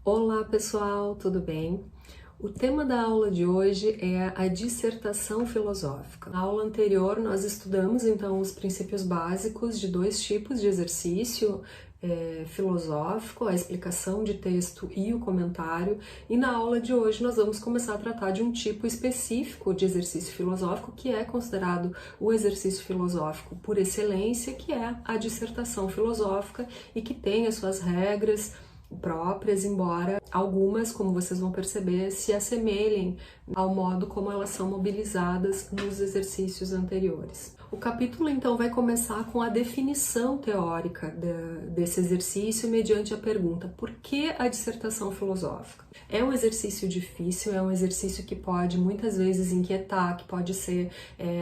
Olá pessoal, tudo bem? O tema da aula de hoje é a dissertação filosófica. Na aula anterior nós estudamos então os princípios básicos de dois tipos de exercício filosófico, a explicação de texto e o comentário, e na aula de hoje nós vamos começar a tratar de um tipo específico de exercício filosófico que é considerado o exercício filosófico por excelência, que é a dissertação filosófica e que tem as suas regras próprias, embora algumas, como vocês vão perceber, se assemelhem ao modo como elas são mobilizadas nos exercícios anteriores. O capítulo então vai começar com a definição teórica desse exercício mediante a pergunta: por que a dissertação filosófica? É um exercício difícil, é um exercício que pode muitas vezes inquietar, que pode ser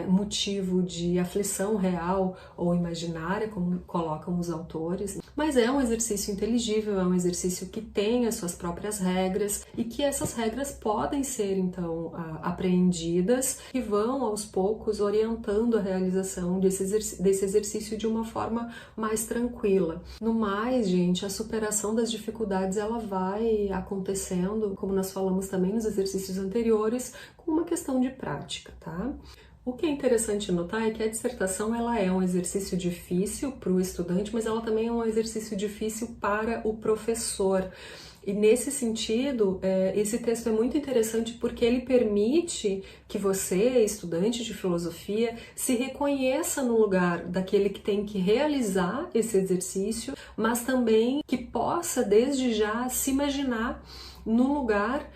motivo de aflição real ou imaginária, como colocam os autores, mas é um exercício inteligível, é um exercício que tem as suas próprias regras e que essas regras podem ser então apreendidas e vão aos poucos orientando a realização desse exercício de uma forma mais tranquila. No mais, gente, a superação das dificuldades ela vai acontecendo, como nós falamos também nos exercícios anteriores, com uma questão de prática, tá? O que é interessante notar é que a dissertação ela é um exercício difícil para o estudante, mas ela também é um exercício difícil para o professor. E nesse sentido, esse texto é muito interessante porque ele permite que você, estudante de filosofia, se reconheça no lugar daquele que tem que realizar esse exercício, mas também que possa, desde já, se imaginar no lugar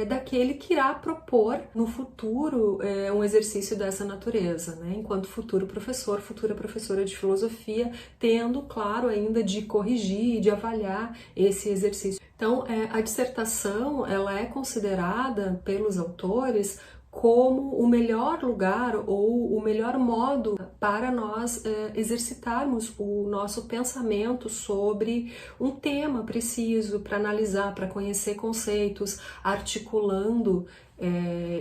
daquele que irá propor no futuro um exercício dessa natureza, né? Enquanto futuro professor, futura professora de filosofia, tendo, claro, ainda de corrigir e de avaliar esse exercício. Então, a dissertação ela é considerada pelos autores como o melhor lugar ou o melhor modo para nós exercitarmos o nosso pensamento sobre um tema preciso, para analisar, para conhecer conceitos, articulando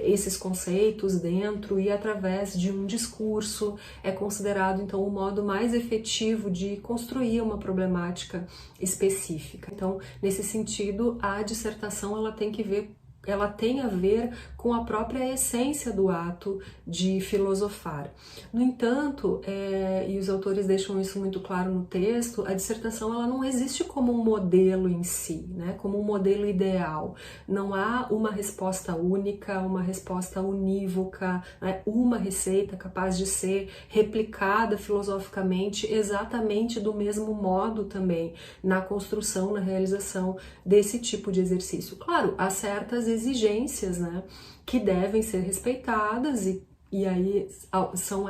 esses conceitos dentro e através de um discurso. É considerado então o modo mais efetivo de construir uma problemática específica. Então, nesse sentido, a dissertação ela tem a ver com a própria essência do ato de filosofar. No entanto, e os autores deixam isso muito claro no texto, a dissertação ela não existe como um modelo em si, né? Como um modelo ideal. Não há uma resposta única, uma resposta unívoca, né? Uma receita capaz de ser replicada filosoficamente exatamente do mesmo modo também na construção, na realização desse tipo de exercício. Claro, há certas exigências, né, que devem ser respeitadas e aí são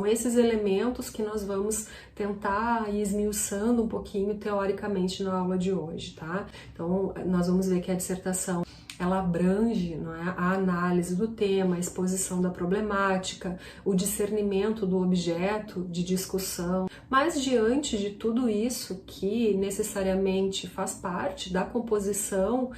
esses elementos que nós vamos tentar ir esmiuçando um pouquinho teoricamente na aula de hoje, tá? Então, nós vamos ver que a dissertação ela abrange, não é, a análise do tema, a exposição da problemática, o discernimento do objeto de discussão. Mas diante de tudo isso que necessariamente faz parte da composição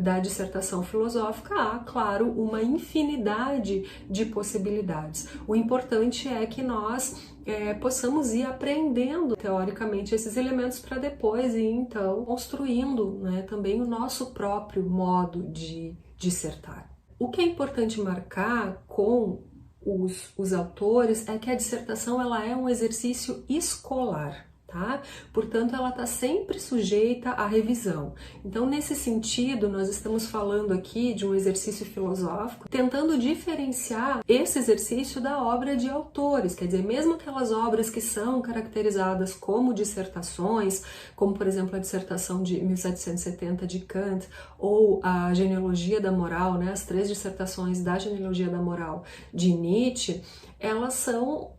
da dissertação filosófica, há, claro, uma infinidade de possibilidades. O importante é que nós possamos ir aprendendo teoricamente esses elementos para depois ir então construindo, né, também o nosso próprio modo de dissertar. O que é importante marcar com os autores é que a dissertação ela é um exercício escolar. Tá? Portanto, ela está sempre sujeita à revisão. Então, nesse sentido, nós estamos falando aqui de um exercício filosófico, tentando diferenciar esse exercício da obra de autores, quer dizer, mesmo aquelas obras que são caracterizadas como dissertações, como, por exemplo, a dissertação de 1770 de Kant, ou a Genealogia da Moral, né, as 3 dissertações da Genealogia da Moral de Nietzsche, elas são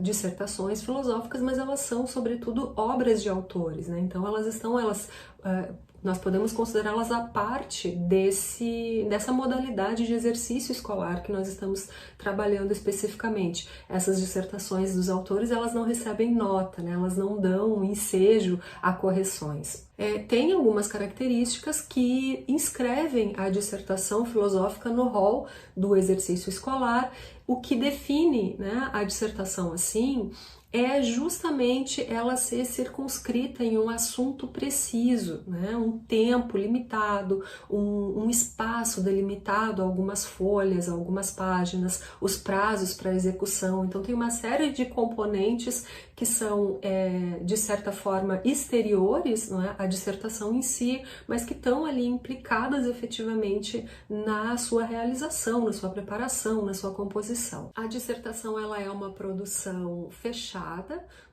dissertações filosóficas, mas elas são, sobretudo, obras de autores, né? Então, nós podemos considerá-las a parte dessa modalidade de exercício escolar que nós estamos trabalhando especificamente. Essas dissertações dos autores, elas não recebem nota, né? Elas não dão um ensejo a correções. Tem algumas características que inscrevem a dissertação filosófica no rol do exercício escolar, O que define, né, a dissertação assim é justamente ela ser circunscrita em um assunto preciso, né? Um tempo limitado, um espaço delimitado, algumas folhas, algumas páginas, os prazos para execução. Então tem uma série de componentes que são, de certa forma, exteriores, não é, à dissertação em si, mas que estão ali implicadas efetivamente na sua realização, na sua preparação, na sua composição. A dissertação ela é uma produção fechada,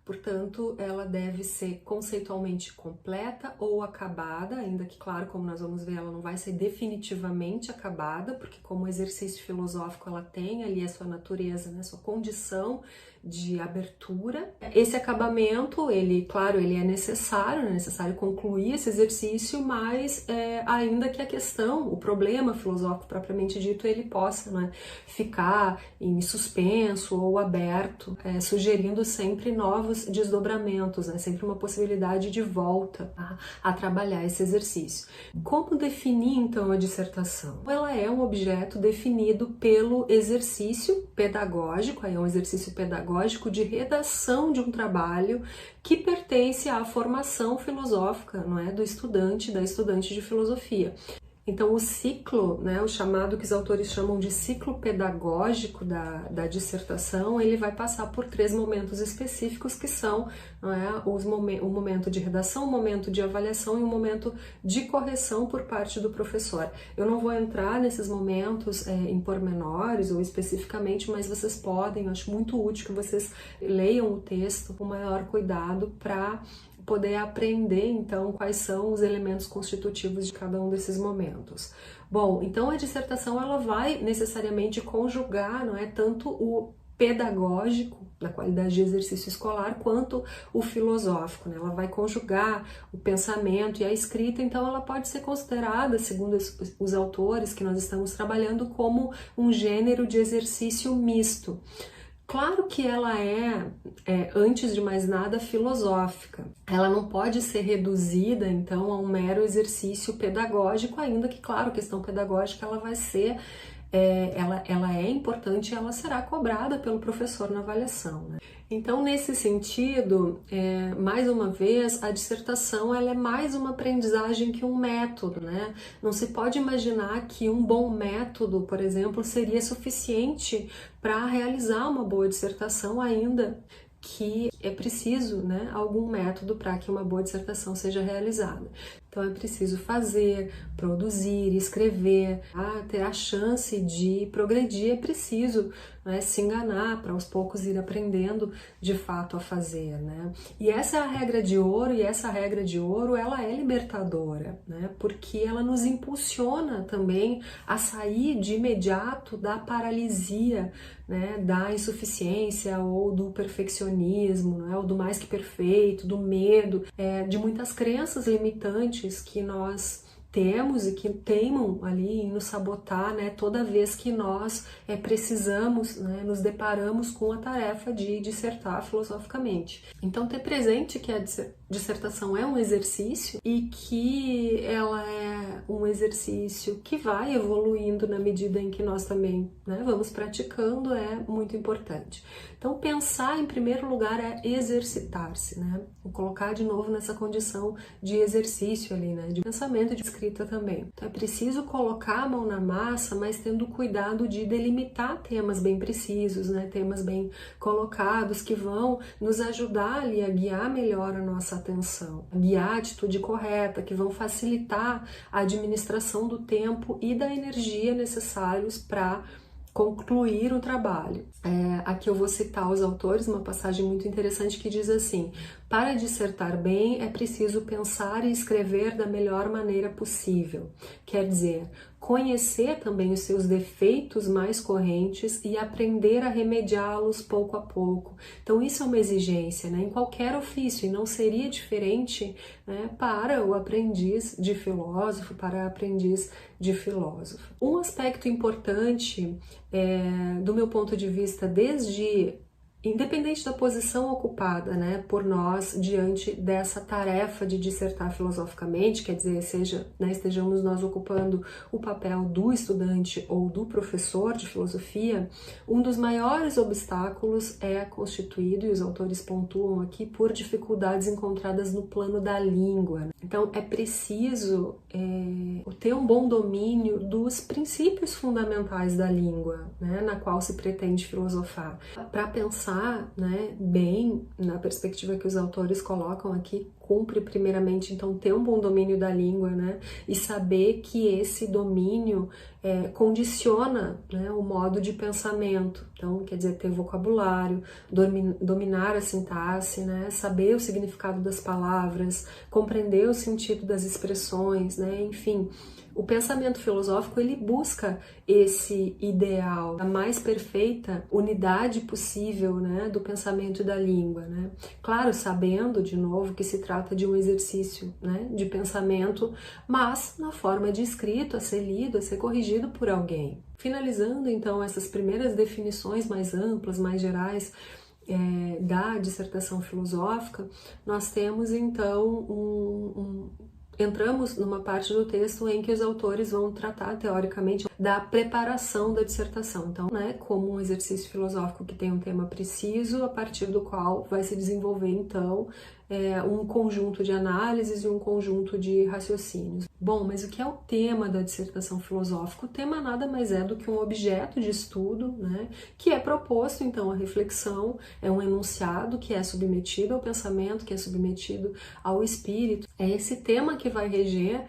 portanto, ela deve ser conceitualmente completa ou acabada, ainda que, claro, como nós vamos ver, ela não vai ser definitivamente acabada, porque como exercício filosófico ela tem ali a sua natureza, né, a sua condição de abertura. Esse acabamento, ele, claro, ele é necessário concluir esse exercício, mas ainda que a questão, o problema filosófico propriamente dito, ele possa, né, ficar em suspenso ou aberto, sugerindo sempre novos desdobramentos, né, sempre uma possibilidade de volta a trabalhar esse exercício. Como definir, então, a dissertação? Ela é um objeto definido pelo exercício pedagógico, aí é um exercício pedagógico de redação de um trabalho que pertence à formação filosófica, não é, do estudante, da estudante de filosofia. Então, o ciclo, né, o chamado que os autores chamam de ciclo pedagógico da dissertação, ele vai passar por 3 momentos específicos que são, não é, o momento de redação, o momento de avaliação e o momento de correção por parte do professor. Eu não vou entrar nesses momentos em pormenores ou especificamente, mas vocês podem, eu acho muito útil que vocês leiam o texto com maior cuidado para poder aprender, então, quais são os elementos constitutivos de cada um desses momentos. Bom, então a dissertação ela vai necessariamente conjugar, não é, tanto o pedagógico, da qualidade de exercício escolar, quanto o filosófico, né? Ela vai conjugar o pensamento e a escrita, então ela pode ser considerada, segundo os autores que nós estamos trabalhando, como um gênero de exercício misto. Claro que ela antes de mais nada, filosófica. Ela não pode ser reduzida, então, a um mero exercício pedagógico, ainda que, claro, a questão pedagógica ela vai ser, ela é importante e ela será cobrada pelo professor na avaliação, né? Então, nesse sentido, mais uma vez, a dissertação ela é mais uma aprendizagem que um método, né? Não se pode imaginar que um bom método, por exemplo, seria suficiente para realizar uma boa dissertação, ainda que é preciso, né, algum método para que uma boa dissertação seja realizada. Então é preciso fazer, produzir, escrever, ter a chance de progredir, é preciso, né, se enganar para aos poucos ir aprendendo de fato a fazer, né? E essa é a regra de ouro, e essa regra de ouro ela é libertadora, né? Porque ela nos impulsiona também a sair de imediato da paralisia, né, da insuficiência ou do perfeccionismo, né, ou do mais que perfeito, do medo, de muitas crenças limitantes que nós temos e que teimam ali em nos sabotar, né, toda vez que nós precisamos, né, nos deparamos com a tarefa de dissertar filosoficamente. Então, ter presente que a dissertação é um exercício e que ela é um exercício que vai evoluindo na medida em que nós também, né, vamos praticando é muito importante. Então, pensar em primeiro lugar é exercitar-se, né? Vou colocar de novo nessa condição de exercício ali, né? De pensamento e de escrita também. Então, é preciso colocar a mão na massa, mas tendo cuidado de delimitar temas bem precisos, né? Temas bem colocados que vão nos ajudar ali a guiar melhor a nossa atenção, a guiar a atitude correta, que vão facilitar a administração do tempo e da energia necessários para concluir o trabalho. Aqui eu vou citar os autores, uma passagem muito interessante que diz assim: para dissertar bem é preciso pensar e escrever da melhor maneira possível. Quer dizer, conhecer também os seus defeitos mais correntes e aprender a remediá-los pouco a pouco. Então isso é uma exigência, né, em qualquer ofício, e não seria diferente, né, para o aprendiz de filósofo, para a aprendiz de filósofo. Um aspecto importante do meu ponto de vista, desde Independente da posição ocupada, né, por nós diante dessa tarefa de dissertar filosoficamente, quer dizer, seja, né, estejamos nós ocupando o papel do estudante ou do professor de filosofia, um dos maiores obstáculos é constituído, e os autores pontuam aqui, por dificuldades encontradas no plano da língua. Então, é preciso ter um bom domínio dos princípios fundamentais da língua, né, na qual se pretende filosofar. Para pensar, né, bem, na perspectiva que os autores colocam aqui, cumpre primeiramente, então, ter um bom domínio da língua, né, e saber que esse domínio condiciona, né, o modo de pensamento. Então, quer dizer, ter vocabulário, dominar a sintaxe, né, saber o significado das palavras, compreender o sentido das expressões, né, enfim. O pensamento filosófico, ele busca esse ideal, a mais perfeita unidade possível, né, do pensamento e da língua, né? Claro, sabendo, de novo, que se trata de um exercício, né, de pensamento, mas na forma de escrito, a ser lido, a ser corrigido por alguém. Finalizando, então, essas primeiras definições mais amplas, mais gerais, da dissertação filosófica, nós temos, então, entramos numa parte do texto em que os autores vão tratar, teoricamente, da preparação da dissertação. Então, né, como um exercício filosófico que tem um tema preciso, a partir do qual vai se desenvolver, então, um conjunto de análises e um conjunto de raciocínios. Bom, mas o que é o tema da dissertação filosófica? O tema nada mais é do que um objeto de estudo, né, que é proposto, então, à reflexão, é um enunciado que é submetido ao pensamento, que é submetido ao espírito. É esse tema que vai reger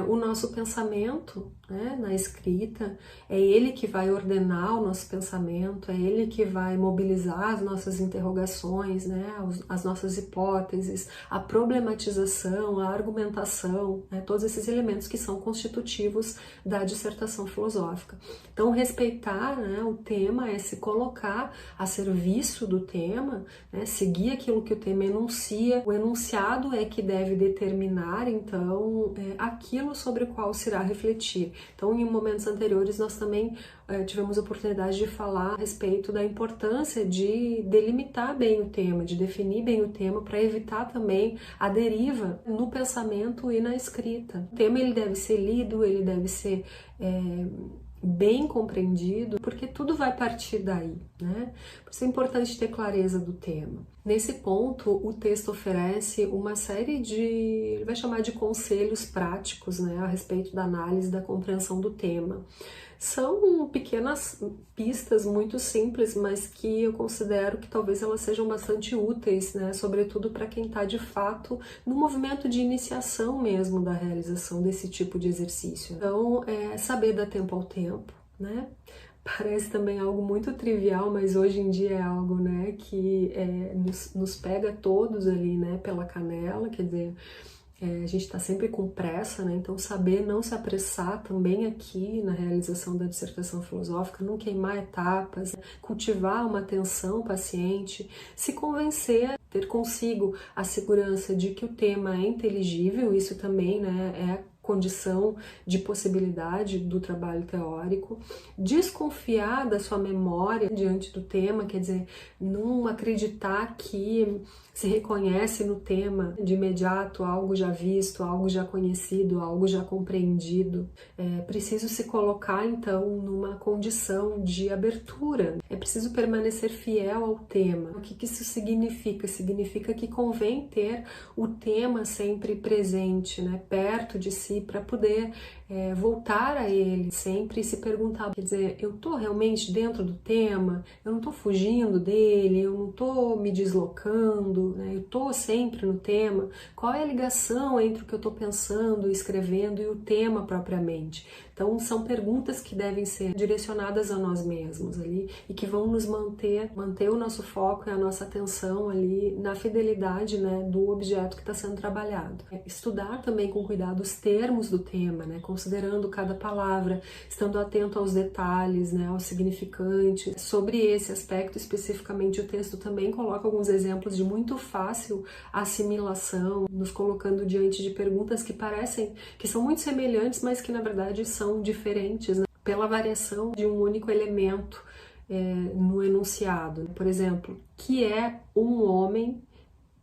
o nosso pensamento, né, na escrita, é ele que vai ordenar o nosso pensamento, é ele que vai mobilizar as nossas interrogações, né, as nossas hipóteses, a problematização, a argumentação, né, todos esses elementos que são constitutivos da dissertação filosófica. Então, respeitar, né, o tema é se colocar a serviço do tema, né, seguir aquilo que o tema enuncia. O enunciado é que deve determinar, então, aquilo sobre o qual se irá refletir. Então, em momentos anteriores, nós também tivemos a oportunidade de falar a respeito da importância de delimitar bem o tema, de definir bem o tema, para evitar também a deriva no pensamento e na escrita. O tema, ele deve ser lido, ele deve ser bem compreendido, porque tudo vai partir daí, né? Por isso é importante ter clareza do tema. Nesse ponto, o texto oferece uma série de, ele vai chamar de conselhos práticos, né, a respeito da análise e da compreensão do tema. São pequenas pistas muito simples, mas que eu considero que talvez elas sejam bastante úteis, né? Sobretudo para quem está de fato no movimento de iniciação mesmo da realização desse tipo de exercício. Então, saber dar tempo ao tempo, né? Parece também algo muito trivial, mas hoje em dia é algo, né, que nos pega todos ali, né, pela canela, quer dizer, a gente está sempre com pressa, né? Então saber não se apressar também aqui na realização da dissertação filosófica, não queimar etapas, cultivar uma atenção paciente, se convencer, ter consigo a segurança de que o tema é inteligível, isso também, né, é condição de possibilidade do trabalho teórico, desconfiar da sua memória diante do tema, quer dizer, não acreditar que se reconhece no tema de imediato algo já visto, algo já conhecido, algo já compreendido. É preciso se colocar, então, numa condição de abertura. É preciso permanecer fiel ao tema. O que isso significa? Significa que convém ter o tema sempre presente, né, perto de si, para poder voltar a ele sempre e se perguntar, quer dizer, eu estou realmente dentro do tema? Eu não estou fugindo dele? Eu não estou me deslocando? Né? Eu estou sempre no tema? Qual é a ligação entre o que eu estou pensando, escrevendo e o tema propriamente? Então, são perguntas que devem ser direcionadas a nós mesmos ali e que vão nos manter o nosso foco e a nossa atenção ali na fidelidade, né, do objeto que está sendo trabalhado. Estudar também com cuidado os termos do tema, né, considerando cada palavra, estando atento aos detalhes, né, aos significantes. Sobre esse aspecto especificamente, o texto também coloca alguns exemplos de muito fácil assimilação, nos colocando diante de perguntas que parecem que são muito semelhantes, mas que na verdade são diferentes, né, pela variação de um único elemento no enunciado. Por exemplo, que é um homem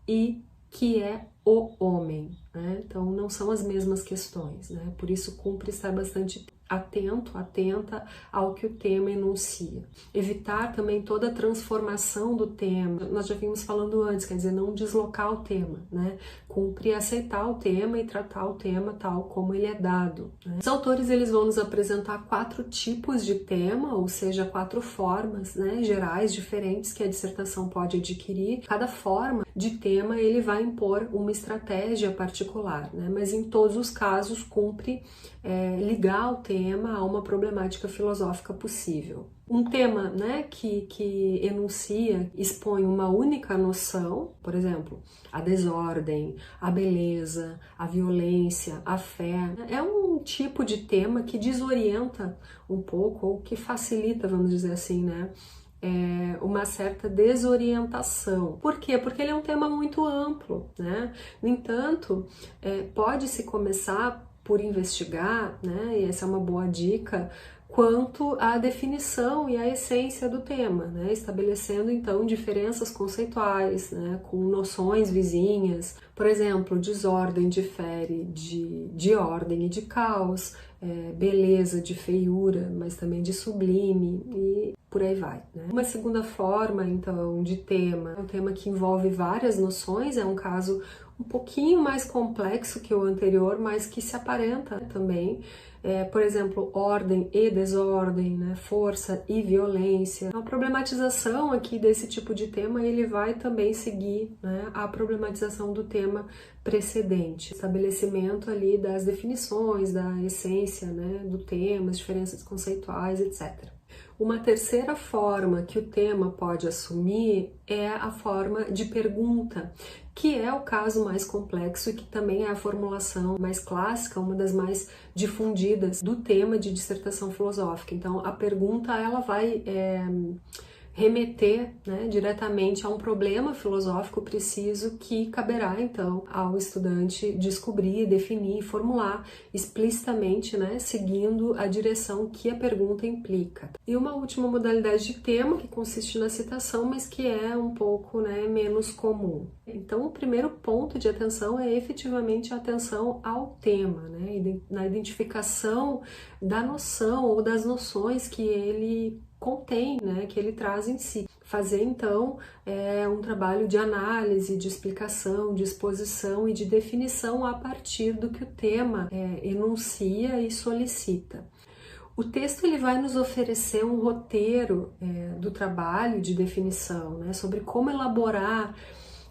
e que é o homem, né? Então não são as mesmas questões, né? Por isso cumpre estar bastante atenta ao que o tema enuncia. Evitar também toda a transformação do tema. Nós já vimos falando antes, quer dizer, não deslocar o tema, né? Cumpre aceitar o tema e tratar o tema tal como ele é dado, né? Os autores eles vão nos apresentar 4 tipos de tema, ou seja, 4 formas, né, gerais diferentes que a dissertação pode adquirir. Cada forma de tema ele vai impor uma estratégia particular, né? Mas em todos os casos cumpre ligar o tema a uma problemática filosófica possível. Um tema, né, que enuncia, expõe uma única noção, por exemplo, a desordem, a beleza, a violência, a fé, é um tipo de tema que desorienta um pouco, ou que facilita, vamos dizer assim, né, uma certa desorientação. Por quê? Porque ele é um tema muito amplo, né? No entanto, pode-se começar por investigar, né, e essa é uma boa dica, quanto à definição e à essência do tema, né, estabelecendo então diferenças conceituais, né, com noções vizinhas. Por exemplo, desordem difere de ordem e de caos, beleza de feiura, mas também de sublime e por aí vai, né? Uma segunda forma, então, de tema, é um tema que envolve várias noções, é um caso um pouquinho mais complexo que o anterior, mas que se aparenta também. Por exemplo, ordem e desordem, né? Força e violência. A problematização aqui desse tipo de tema, ele vai também seguir, né, a problematização do tema precedente. Estabelecimento ali das definições, da essência, né, do tema, as diferenças conceituais, etc. Uma terceira forma que o tema pode assumir é a forma de pergunta, que é o caso mais complexo e que também é a formulação mais clássica, uma das mais difundidas do tema de dissertação filosófica. Então, a pergunta ela vai remeter, né, diretamente a um problema filosófico preciso que caberá então ao estudante descobrir, definir, formular explicitamente, né, seguindo a direção que a pergunta implica. E uma última modalidade de tema que consiste na citação, mas que é um pouco, né, menos comum. Então, o primeiro ponto de atenção é efetivamente a atenção ao tema, né, na identificação da noção ou das noções que ele contém, né, que ele traz em si. Fazer, então, um trabalho de análise, de explicação, de exposição e de definição a partir do que o tema enuncia e solicita. O texto ele vai nos oferecer um roteiro do trabalho de definição, né, sobre como elaborar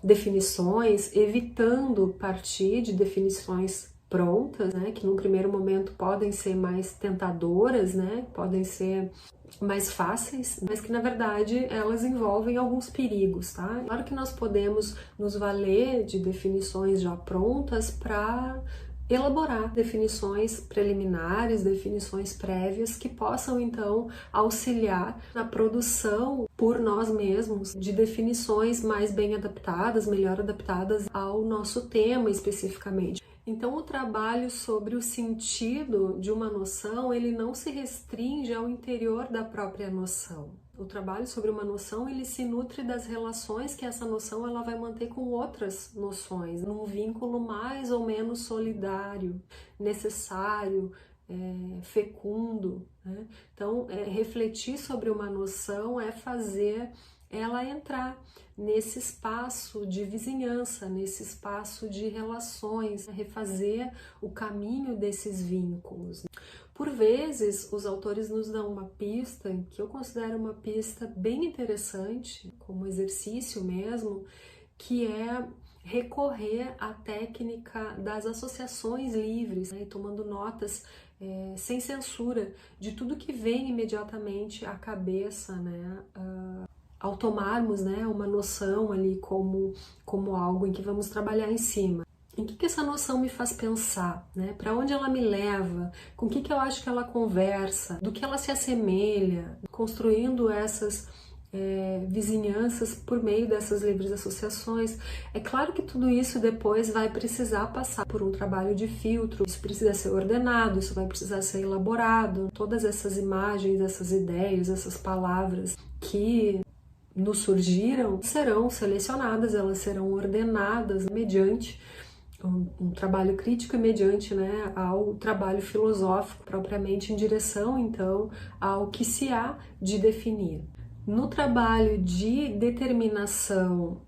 definições, evitando partir de definições prontas, né, que num primeiro momento podem ser mais tentadoras, né, podem ser mais fáceis, mas que na verdade elas envolvem alguns perigos, tá? Claro que nós podemos nos valer de definições já prontas para elaborar definições preliminares, definições prévias que possam então auxiliar na produção por nós mesmos de definições mais bem adaptadas, melhor adaptadas ao nosso tema especificamente. Então, o trabalho sobre o sentido de uma noção, ele não se restringe ao interior da própria noção. O trabalho sobre uma noção, ele se nutre das relações que essa noção ela vai manter com outras noções, num vínculo mais ou menos solidário, necessário, fecundo, né? Então, refletir sobre uma noção é fazer ela entrar nesse espaço de vizinhança, nesse espaço de relações, refazer o caminho desses vínculos. Por vezes, os autores nos dão uma pista, que eu considero uma pista bem interessante, como exercício mesmo, que é recorrer à técnica das associações livres, né, tomando notas sem censura de tudo que vem imediatamente à cabeça, né, ao tomarmos, né, uma noção ali como algo em que vamos trabalhar em cima. Em que essa noção me faz pensar, né? Para onde ela me leva? Com o que eu acho que ela conversa? Do que ela se assemelha? Construindo essas vizinhanças por meio dessas livres associações. É claro que tudo isso depois vai precisar passar por um trabalho de filtro, isso precisa ser ordenado, isso vai precisar ser elaborado. Todas essas imagens, essas ideias, essas palavras que nos surgiram serão selecionadas, elas serão ordenadas mediante um trabalho crítico e mediante, né, ao trabalho filosófico propriamente em direção, então, ao que se há de definir. No trabalho de determinação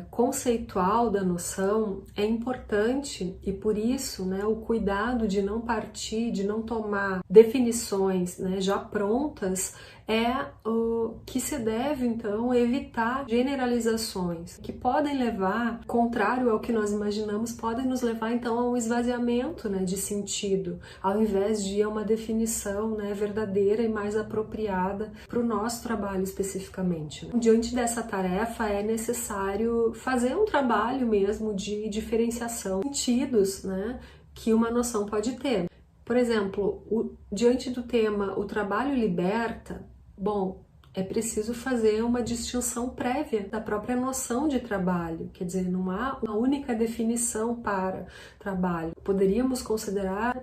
conceitual da noção, é importante, e por isso, né, o cuidado de não partir, de não tomar definições, né, já prontas, é o que se deve, então, evitar generalizações que podem levar, contrário ao que nós imaginamos, podem nos levar, então, a um esvaziamento, né, de sentido, ao invés de uma definição, né, verdadeira e mais apropriada para o nosso trabalho especificamente. Diante dessa tarefa, é necessário fazer um trabalho mesmo de diferenciação de sentidos, né, que uma noção pode ter. Por exemplo, diante do tema o trabalho liberta, bom, é preciso fazer uma distinção prévia da própria noção de trabalho, quer dizer, não há uma única definição para trabalho. Poderíamos considerar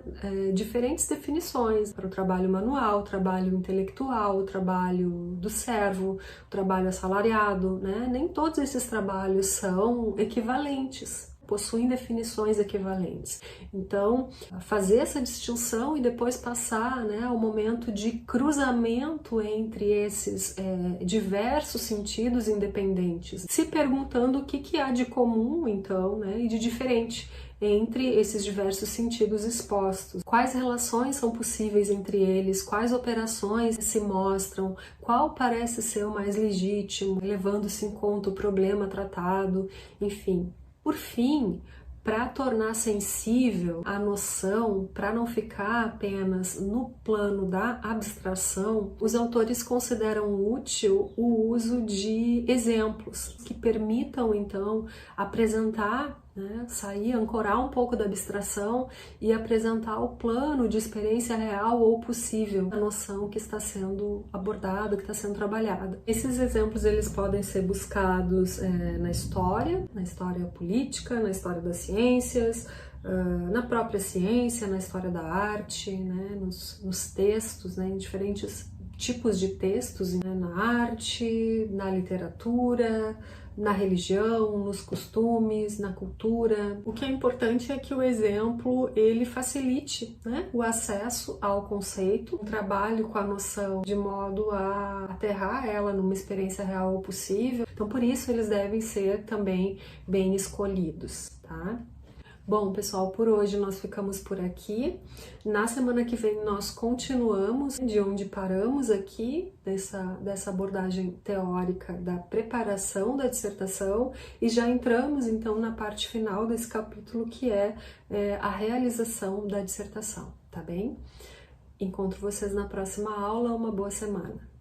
diferentes definições para o trabalho manual, o trabalho intelectual, o trabalho do servo, o trabalho assalariado, né? Nem todos esses trabalhos são equivalentes, possuem definições equivalentes. Então, fazer essa distinção e depois passar, né, ao momento de cruzamento entre esses diversos sentidos independentes, se perguntando o que há de comum, então, né, e de diferente entre esses diversos sentidos expostos. Quais relações são possíveis entre eles, quais operações se mostram, qual parece ser o mais legítimo, levando-se em conta o problema tratado, enfim. Por fim, para tornar sensível a noção, para não ficar apenas no plano da abstração, os autores consideram útil o uso de exemplos que permitam, então, apresentar, né, sair, ancorar um pouco da abstração e apresentar o plano de experiência real ou possível da noção que está sendo abordada, que está sendo trabalhada. Esses exemplos eles podem ser buscados na história política, na história das ciências, na própria ciência, na história da arte, né, nos textos, né, em diferentes tipos de textos, né, na arte, na literatura, na religião, nos costumes, na cultura. O que é importante é que o exemplo ele facilite, né, o acesso ao conceito, o trabalho com a noção de modo a aterrar ela numa experiência real ou possível. Então, por isso eles devem ser também bem escolhidos, tá? Bom, pessoal, por hoje nós ficamos por aqui. Na semana que vem nós continuamos de onde paramos aqui, dessa abordagem teórica da preparação da dissertação, e já entramos então na parte final desse capítulo, que é a realização da dissertação, tá bem? Encontro vocês na próxima aula, uma boa semana!